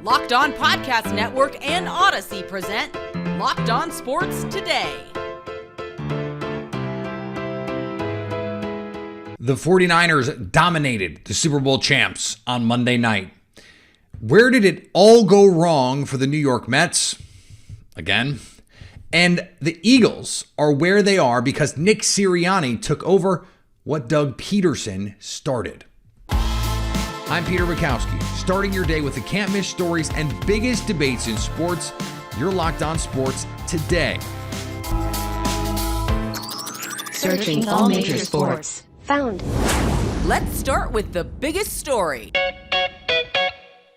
Locked On Podcast Network and Odyssey present Locked On Sports Today. The 49ers dominated the Super Bowl champs on Monday night. Where did it all go wrong for the New York Mets? Again. And the Eagles are where they are because Nick Sirianni took over what Doug Peterson started. I'm Peter Bukowski, starting your day with the can't-miss stories and biggest debates in sports. You're Locked On Sports Today. Searching all major sports. Found. Let's start with the biggest story.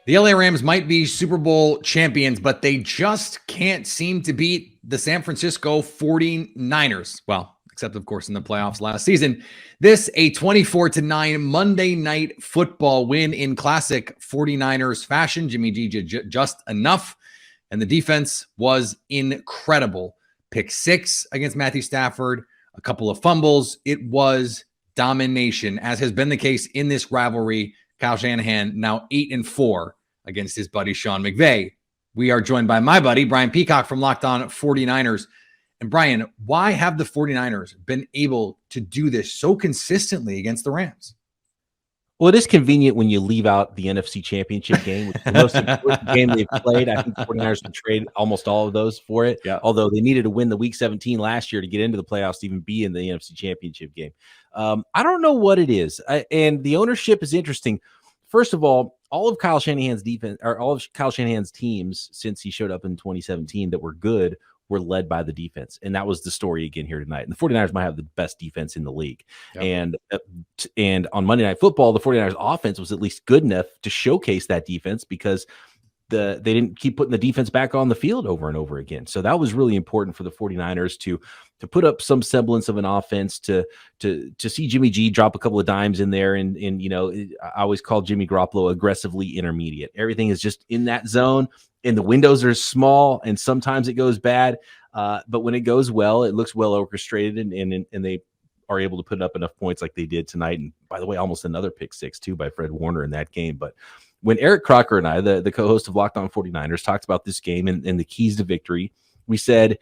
The LA Rams might be Super Bowl champions, but they just can't seem to beat the San Francisco 49ers. Well, except, of course, in the playoffs last season. This, a 24-9 Monday Night Football win in classic 49ers fashion. Jimmy G did just enough, and the defense was incredible. Pick 6 against Matthew Stafford, a couple of fumbles. It was domination, as has been the case in this rivalry. Kyle Shanahan now 8-4 against his buddy Sean McVay. We are joined by my buddy Brian Peacock from Locked On 49ers. And Brian, why have the 49ers been able to do this so consistently against the Rams? Well, it is convenient when you leave out the NFC Championship game, which is the most important game they've played. I think the 49ers would trade almost all of those for it, although they needed to win the Week 17 last year to get into the playoffs to even be in the NFC Championship game. I don't know what it is, and the ownership is interesting. First of all of Kyle Shanahan's defense, or all of Kyle Shanahan's teams since he showed up in 2017 that were good, were led by the defense. And that was the story again here tonight. And the 49ers might have the best defense in the league. Yep. And on Monday Night Football, the 49ers offense was at least good enough to showcase that defense because they didn't keep putting the defense back on the field over and over again. So that was really important for the 49ers to put up some semblance of an offense, to see Jimmy G drop a couple of dimes in there. And you know, I always call Jimmy Garoppolo aggressively intermediate. Everything is just in that zone, and the windows are small, and sometimes it goes bad. But when it goes well, it looks well orchestrated, and they are able to put up enough points like they did tonight. And by the way, almost another pick 6 too by Fred Warner in that game. But when Eric Crocker and I, the co-host of Locked On 49ers, talked about this game and the keys to victory, we said,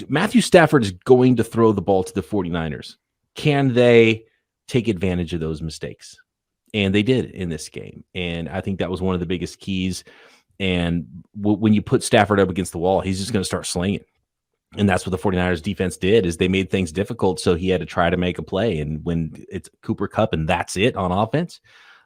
Matthew Stafford is going to throw the ball to the 49ers. Can they take advantage of those mistakes? And they did in this game. And I think that was one of the biggest keys. And when you put Stafford up against the wall, he's just going to start slinging. And that's what the 49ers defense did, is they made things difficult. So he had to try to make a play. And when it's Cooper Kupp and that's it on offense,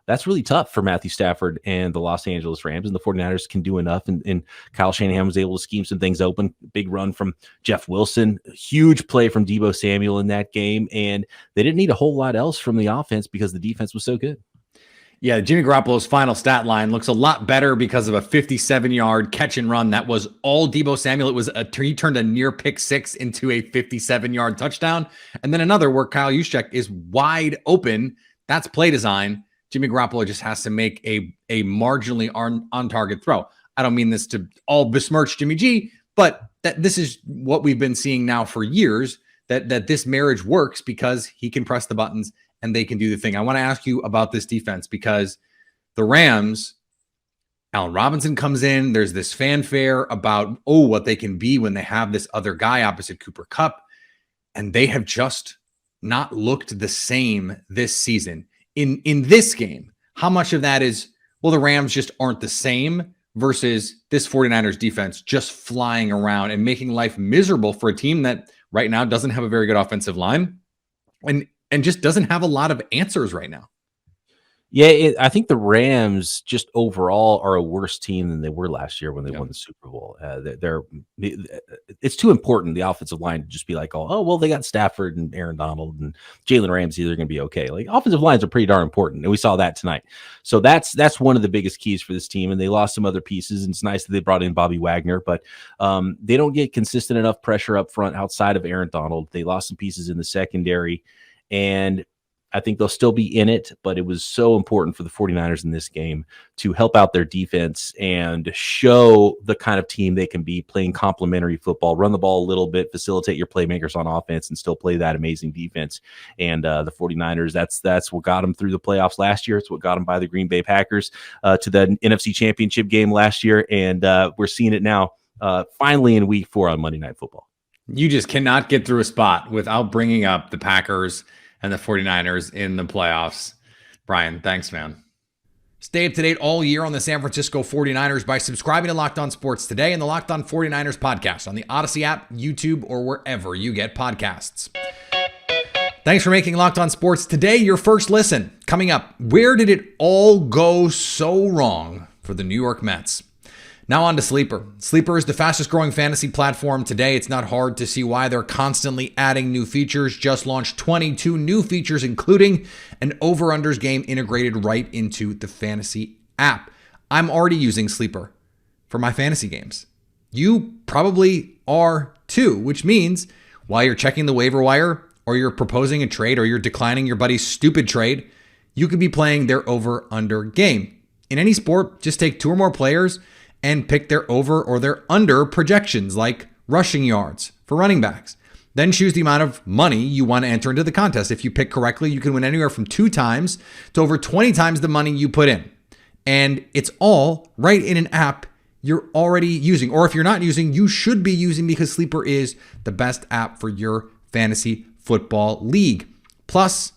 that's really tough for Matthew Stafford and the Los Angeles Rams. And the 49ers can do enough. And Kyle Shanahan was able to scheme some things open. Big run from Jeff Wilson, huge play from Deebo Samuel in that game. And they didn't need a whole lot else from the offense because the defense was so good. Yeah, Jimmy Garoppolo's final stat line looks a lot better because of a 57-yard catch and run. That was all Deebo Samuel. It was he turned a near pick 6 into a 57-yard touchdown. And then another where Kyle Juszczyk is wide open. That's play design. Jimmy Garoppolo just has to make a marginally on-target throw. I don't mean this to all besmirch Jimmy G, but that this is what we've been seeing now for years, that this marriage works because he can press the buttons and they can do the thing. I want to ask you about this defense because the Rams, Allen Robinson comes in. There's this fanfare about, what they can be when they have this other guy opposite Cooper Kupp. And they have just not looked the same this season. In this game, how much of that is, the Rams just aren't the same versus this 49ers defense just flying around and making life miserable for a team that right now doesn't have a very good offensive line and just doesn't have a lot of answers right now? Yeah, I think the Rams just overall are a worse team than they were last year when they won the Super Bowl. It's too important, the offensive line, to just be like, they got Stafford and Aaron Donald and Jalen Ramsey. They're going to be okay. Like, offensive lines are pretty darn important, and we saw that tonight. So that's one of the biggest keys for this team, and they lost some other pieces, and it's nice that they brought in Bobby Wagner, but they don't get consistent enough pressure up front outside of Aaron Donald. They lost some pieces in the secondary, and I think they'll still be in it, but it was so important for the 49ers in this game to help out their defense and show the kind of team they can be, playing complementary football, run the ball a little bit, facilitate your playmakers on offense, and still play that amazing defense. And the 49ers, that's what got them through the playoffs last year. It's what got them by the Green Bay Packers to the NFC Championship game last year. And we're seeing it now finally in week 4 on Monday Night Football. You just cannot get through a spot without bringing up the Packers and the 49ers in the playoffs. Brian, thanks, man. Stay up to date all year on the San Francisco 49ers by subscribing to Locked On Sports Today and the Locked On 49ers podcast on the Odyssey app, YouTube, or wherever you get podcasts. Thanks for making Locked On Sports Today your first listen. Coming up, where did it all go so wrong for the New York Mets? Now on to Sleeper. Sleeper is the fastest growing fantasy platform today. It's not hard to see why they're constantly adding new features. Just launched 22 new features, including an over-unders game integrated right into the fantasy app. I'm already using Sleeper for my fantasy games. You probably are too, which means while you're checking the waiver wire, or you're proposing a trade, or you're declining your buddy's stupid trade, you could be playing their over-under game. In any sport, just take 2 or more players and pick their over or their under projections, like rushing yards for running backs. Then choose the amount of money you want to enter into the contest. If you pick correctly, you can win anywhere from 2 times to over 20 times the money you put in. And it's all right in an app you're already using. Or if you're not using, you should be using, because Sleeper is the best app for your fantasy football league. Plus,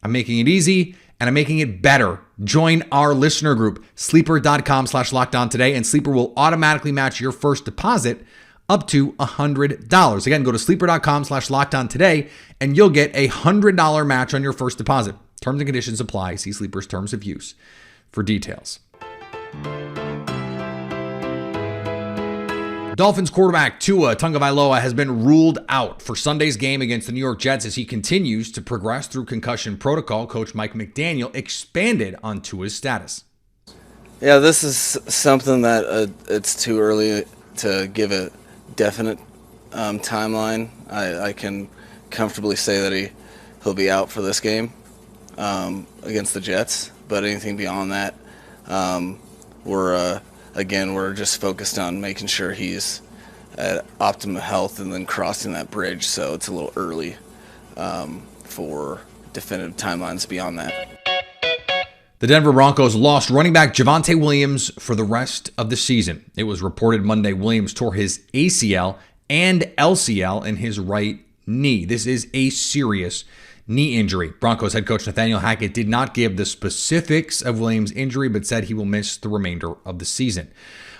I'm making it easy and I'm making it better. Join our listener group, sleeper.com/lockedon today, and Sleeper will automatically match your first deposit up to $100. Again, go to sleeper.com/lockedon today and you'll get a $100 match on your first deposit. Terms and conditions apply. See Sleeper's terms of use for details. Dolphins quarterback Tua Tagovailoa has been ruled out for Sunday's game against the New York Jets as he continues to progress through concussion protocol. Coach Mike McDaniel expanded on Tua's status. Yeah, this is something that it's too early to give a definite timeline. I can comfortably say that he'll be out for this game against the Jets, but anything beyond that, we're just focused on making sure he's at optimum health and then crossing that bridge. So it's a little early for definitive timelines beyond that. The Denver Broncos lost running back Javonte Williams for the rest of the season. It was reported Monday Williams tore his ACL and LCL in his right knee. This is a serious knee injury. Broncos head coach Nathaniel Hackett did not give the specifics of Williams' injury, but said he will miss the remainder of the season.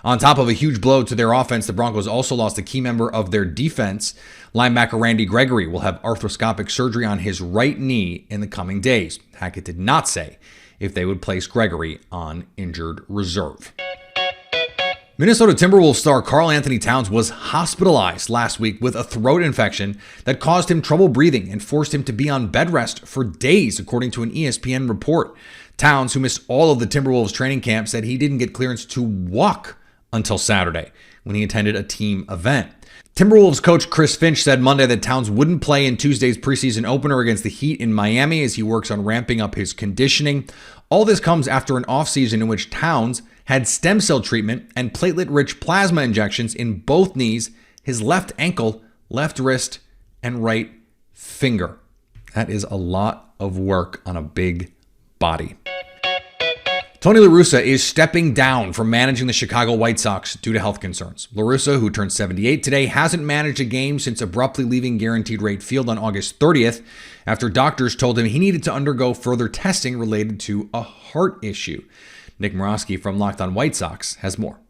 On top of a huge blow to their offense, the Broncos also lost a key member of their defense. Linebacker Randy Gregory will have arthroscopic surgery on his right knee in the coming days. Hackett did not say if they would place Gregory on injured reserve. Minnesota Timberwolves star Karl Anthony-Towns was hospitalized last week with a throat infection that caused him trouble breathing and forced him to be on bed rest for days, according to an ESPN report. Towns, who missed all of the Timberwolves training camp, said he didn't get clearance to walk until Saturday when he attended a team event. Timberwolves coach Chris Finch said Monday that Towns wouldn't play in Tuesday's preseason opener against the Heat in Miami as he works on ramping up his conditioning. All this comes after an offseason in which Towns had stem cell treatment and platelet-rich plasma injections in both knees, his left ankle, left wrist, and right finger. That is a lot of work on a big body. Tony LaRussa is stepping down from managing the Chicago White Sox due to health concerns. LaRussa, who turned 78 today, hasn't managed a game since abruptly leaving Guaranteed Rate Field on August 30th after doctors told him he needed to undergo further testing related to a heart issue. Nick Morosky from Locked On White Sox has more.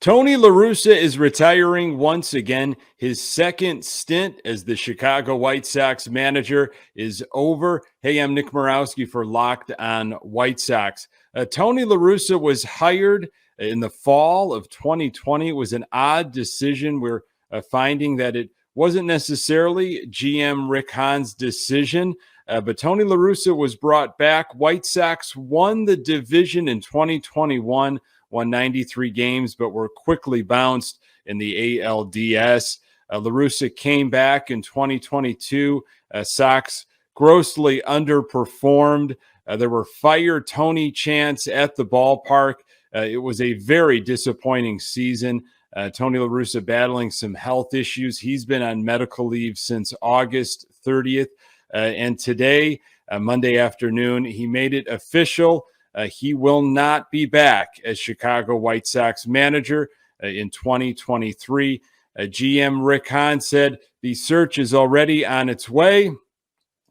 Tony LaRussa is retiring once again. His second stint as the Chicago White Sox manager is over. Hey, I'm Nick Morosky for Locked On White Sox. Tony LaRussa was hired in the fall of 2020. It was an odd decision. We're finding that it wasn't necessarily GM Rick Hahn's decision, but Tony LaRussa was brought back. White Sox won the division in 2021, won 93 games, but were quickly bounced in the ALDS. LaRussa came back in 2022. Sox grossly underperformed. There were fire Tony chants at the ballpark. It was a very disappointing season. Tony LaRussa battling some health issues. He's been on medical leave since August 30th. And today, Monday afternoon, he made it official. He will not be back as Chicago White Sox manager in 2023. GM Rick Hahn said the search is already on its way.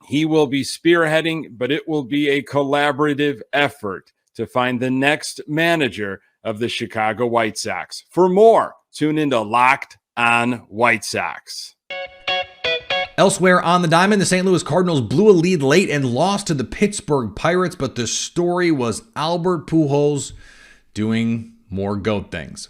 He will be spearheading, but it will be a collaborative effort to find the next manager of the Chicago White Sox. For more, tune into Locked on White Sox. Elsewhere on the diamond, the St Louis Cardinals blew a lead late and lost to the Pittsburgh Pirates, but the story was Albert Pujols doing more GOAT things.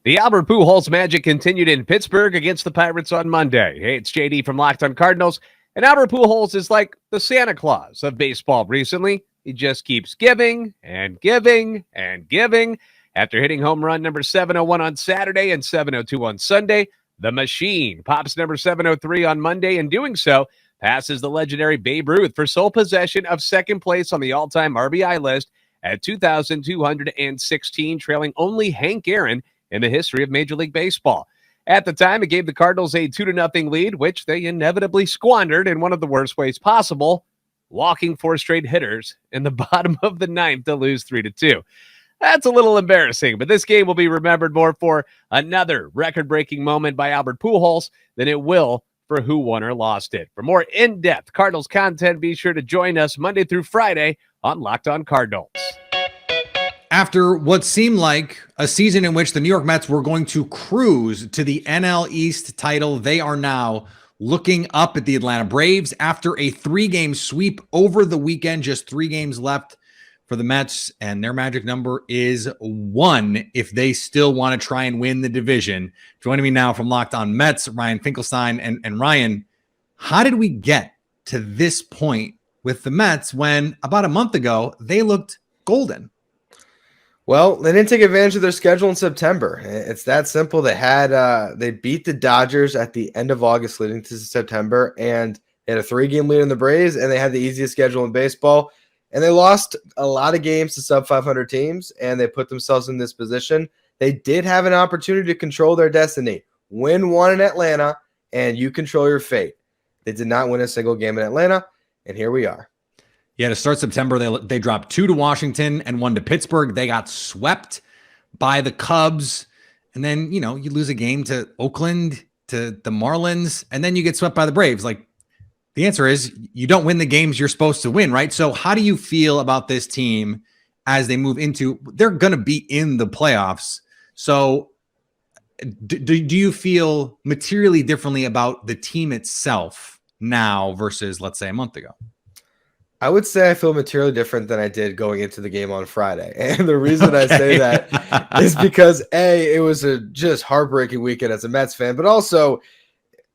The Albert Pujols magic continued in Pittsburgh against the Pirates on Monday. Hey, it's JD from Locked on Cardinals, and Albert Pujols is like the Santa Claus of baseball recently. He just keeps giving and giving and giving. After hitting home run number 701 on Saturday and 702 on Sunday, the machine pops number 703 on Monday, and doing so passes the legendary Babe Ruth for sole possession of second place on the all-time RBI list at 2,216, trailing only Hank Aaron in the history of Major League Baseball. At the time, it gave the Cardinals a 2-0 lead, which they inevitably squandered in one of the worst ways possible, walking 4 straight hitters in the bottom of the ninth to lose 3-2. That's a little embarrassing, but this game will be remembered more for another record-breaking moment by Albert Pujols than it will for who won or lost it. For more in-depth Cardinals content, be sure to join us Monday through Friday on Locked on Cardinals. After what seemed like a season in which the New York Mets were going to cruise to the NL East title, they are now looking up at the Atlanta Braves after a 3-game sweep over the weekend. Just 3 games left for the Mets, and their magic number is 1 if they still want to try and win the division. Joining me now from Locked on Mets, Ryan Finkelstein. And Ryan, how did we get to this point with the Mets when about a month ago they looked golden? Well, they didn't take advantage of their schedule in September. It's that simple. They beat the Dodgers at the end of August leading to September, and they had a 3-game lead in the Braves, and they had the easiest schedule in baseball. And they lost a lot of games to sub-500 teams, and they put themselves in this position. They did have an opportunity to control their destiny. Win one in Atlanta, and you control your fate. They did not win a single game in Atlanta, and here we are. Yeah, to start September, they dropped 2 to Washington and 1 to Pittsburgh. They got swept by the Cubs. And then, you lose a game to Oakland, to the Marlins, and then you get swept by the Braves. Like, the answer is you don't win the games you're supposed to win, right? So how do you feel about this team as they move into – they're going to be in the playoffs. So do you feel materially differently about the team itself now versus, let's say, a month ago? I would say I feel materially different than I did going into the game on Friday. And the reason I say that is because, A, it was a just heartbreaking weekend as a Mets fan, but also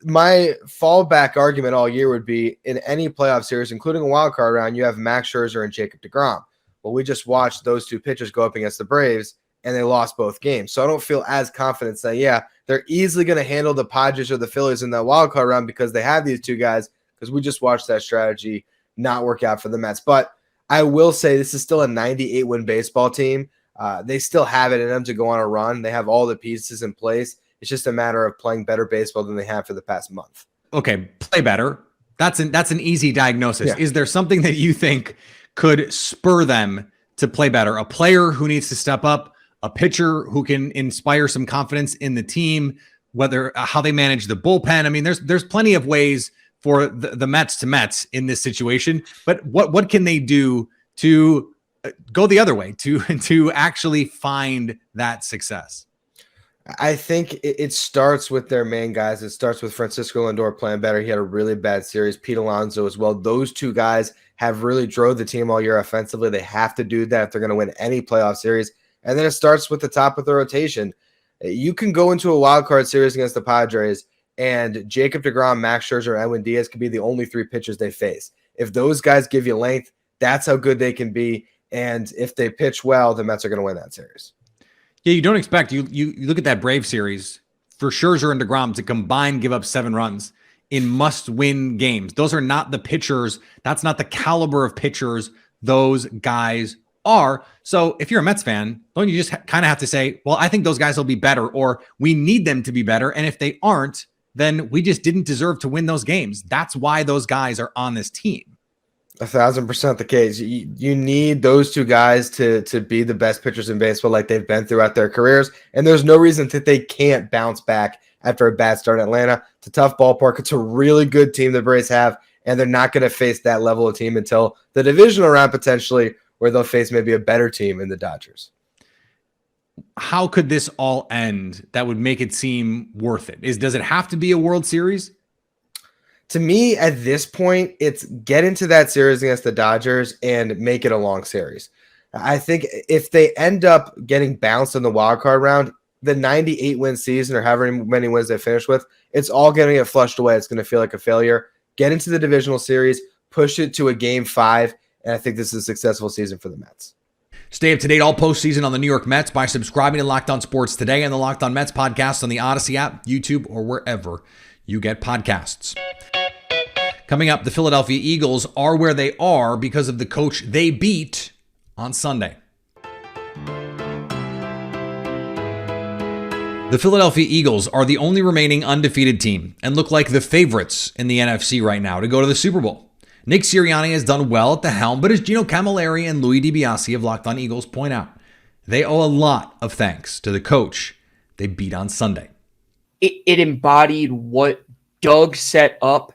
my fallback argument all year would be in any playoff series, including a wild card round, you have Max Scherzer and Jacob deGrom. Well, we just watched those 2 pitchers go up against the Braves, and they lost both games. So I don't feel as confident saying, yeah, they're easily going to handle the Padres or the Phillies in that wild card round because they have these 2 guys, because we just watched that strategy not work out for the Mets. But I will say this is still a 98-win baseball team. They still have it in them to go on a run. They have all the pieces in place. It's just a matter of playing better baseball than they have for the past month. Okay, play better. That's an easy diagnosis. Yeah. Is there something that you think could spur them to play better? A player who needs to step up, a pitcher who can inspire some confidence in the team, whether how they manage the bullpen. I mean, there's plenty of ways for the Mets in this situation, but what can they do to go the other way, to actually find that success? I think it starts with their main guys. It starts with Francisco Lindor playing better. He had a really bad series. Pete Alonso as well. Those 2 guys have really drove the team all year offensively. They have to do that if they're going to win any playoff series. And then it starts with the top of the rotation. You can go into a wild card series against the Padres, and Jacob deGrom, Max Scherzer, Edwin Diaz could be the only 3 pitchers they face. If those guys give you length, that's how good they can be. And if they pitch well, the Mets are going to win that series. Yeah, you don't expect you look at that Brave series for Scherzer and deGrom to combine give up 7 runs in must-win games. Those are not the pitchers. That's not the caliber of pitchers those guys are. So if you're a Mets fan, don't you just kind of have to say, well, I think those guys will be better, or we need them to be better. And if they aren't, then we just didn't deserve to win those games. That's why those guys are on this team. 1,000% the case. You need those two guys to be the best pitchers in baseball like they've been throughout their careers. And there's no reason that they can't bounce back after a bad start in Atlanta. It's a tough ballpark. It's a really good team the Braves have, and they're not going to face that level of team until the divisional round potentially, where they'll face maybe a better team in the Dodgers. How could this all end that would make it seem worth it? Does it have to be a World Series? To me, at this point, it's get into that series against the Dodgers and make it a long series. I think if they end up getting bounced in the wild card round, the 98-win season or however many wins they finish with, it's all going to get flushed away. It's going to feel like a failure. Get into the divisional series, push it to a Game 5, and I think this is a successful season for the Mets. Stay up to date all postseason on the New York Mets by subscribing to Locked On Sports Today and the Locked On Mets podcast on the Odyssey app, YouTube, or wherever you get podcasts. Coming up, the Philadelphia Eagles are where they are because of the coach they beat on Sunday. The Philadelphia Eagles are the only remaining undefeated team and look like the favorites in the NFC right now to go to the Super Bowl. Nick Sirianni has done well at the helm, but as Gino Camilleri and Louis DiBiase of Locked On Eagles point out, they owe a lot of thanks to the coach they beat on Sunday. It embodied what Doug set up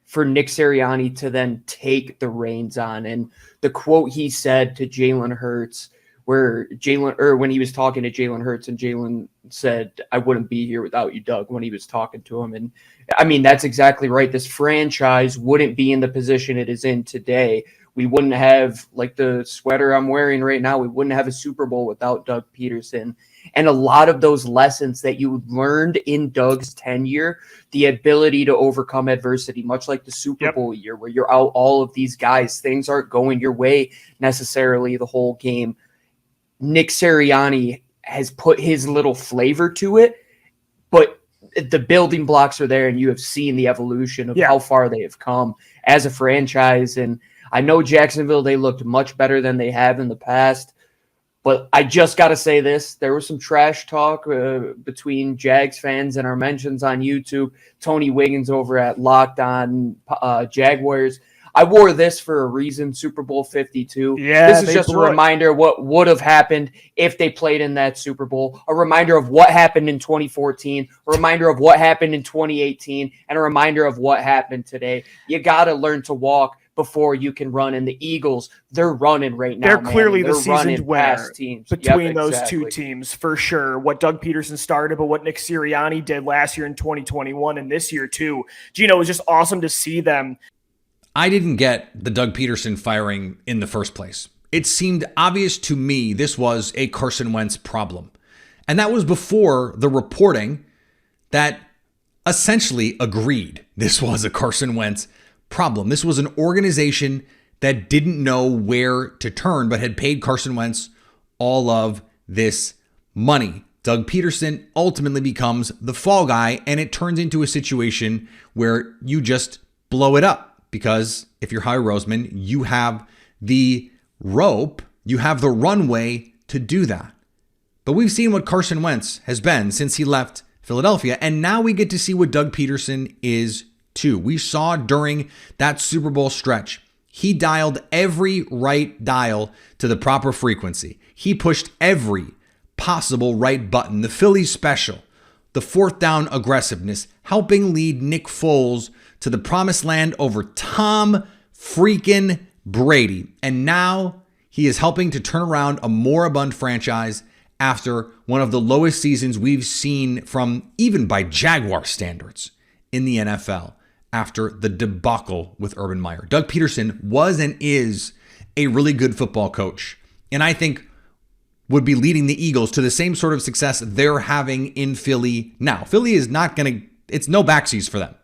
for Nick Sirianni to then take the reins on. And the quote he said to Jalen Hurts, when he was talking to Jalen Hurts, and Jalen said, "I wouldn't be here without you, Doug," when he was talking to him. And I mean, that's exactly right. This franchise wouldn't be in the position it is in today. We wouldn't have, like the sweater I'm wearing right now, we wouldn't have a Super Bowl without Doug Peterson. And a lot of those lessons that you learned in Doug's tenure, the ability to overcome adversity, much like the Super Bowl year where you're out all of these guys, things aren't going your way necessarily the whole game. Nick Sirianni has put his little flavor to it, but the building blocks are there, and you have seen the evolution of how far they have come as a franchise. And I know Jacksonville, they looked much better than they have in the past. But I just got to say this. There was some trash talk between Jags fans and our mentions on YouTube. Tony Wiggins over at Locked On Jaguars. I wore this for a reason, Super Bowl 52. This is just a reminder of what would have happened if they played in that Super Bowl, a reminder of what happened in 2014, a reminder of what happened in 2018, and a reminder of what happened today. You got to learn to walk before you can run. And the Eagles, they're running right now. They're clearly the seasoned winner teams between those two teams, for sure. What Doug Peterson started, but what Nick Sirianni did last year in 2021 and this year too. Gino, it was just awesome to see them. I didn't get the Doug Peterson firing in the first place. It seemed obvious to me this was a Carson Wentz problem. And that was before the reporting that essentially agreed this was a Carson Wentz problem. This was an organization that didn't know where to turn, but had paid Carson Wentz all of this money. Doug Peterson ultimately becomes the fall guy, and it turns into a situation where you just blow it up. Because if you're Howie Roseman, you have the rope, you have the runway to do that. But we've seen what Carson Wentz has been since he left Philadelphia, and now we get to see what Doug Peterson is too. We saw during that Super Bowl stretch, he dialed every right dial to the proper frequency. He pushed every possible right button. The Phillies special, the fourth down aggressiveness, helping lead Nick Foles to the promised land over Tom freaking Brady. And now he is helping to turn around a moribund franchise after one of the lowest seasons we've seen from even by Jaguar standards in the NFL after the debacle with Urban Meyer. Doug Peterson was and is a really good football coach, and I think would be leading the Eagles to the same sort of success they're having in Philly now. Philly is not going to, it's no backsies for them.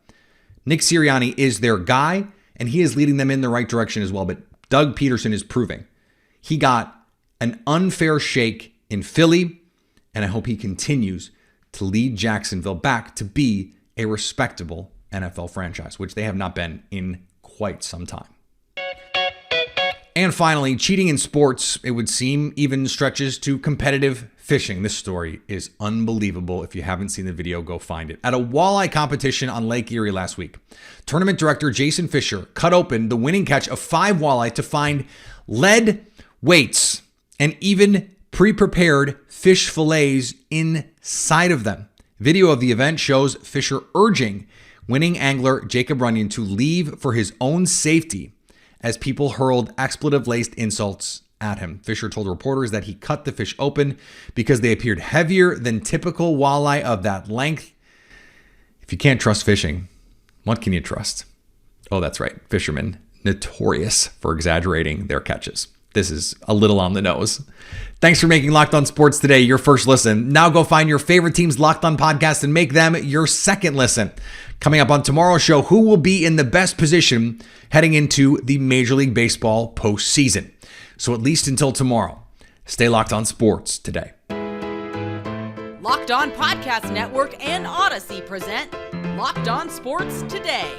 Nick Sirianni is their guy, and he is leading them in the right direction as well. But Doug Peterson is proving he got an unfair shake in Philly, and I hope he continues to lead Jacksonville back to be a respectable NFL franchise, which they have not been in quite some time. And finally, cheating in sports, it would seem, even stretches to competitive fishing. This story is unbelievable. If you haven't seen the video, go find it. At a walleye competition on Lake Erie last week, tournament director Jason Fisher cut open the winning catch of 5 walleye to find lead weights and even pre-prepared fish fillets inside of them. Video of the event shows Fisher urging winning angler Jacob Runyon to leave for his own safety as people hurled expletive-laced insults at him. Fisher told reporters that he cut the fish open because they appeared heavier than typical walleye of that length. If you can't trust fishing, what can you trust? Oh, that's right. Fishermen, notorious for exaggerating their catches. This is a little on the nose. Thanks for making Locked On Sports today your first listen. Now go find your favorite team's Locked On podcast and make them your second listen. Coming up on tomorrow's show, who will be in the best position heading into the Major League Baseball postseason? So at least until tomorrow, stay locked on sports today. Locked On Podcast Network and Odyssey present Locked On Sports Today.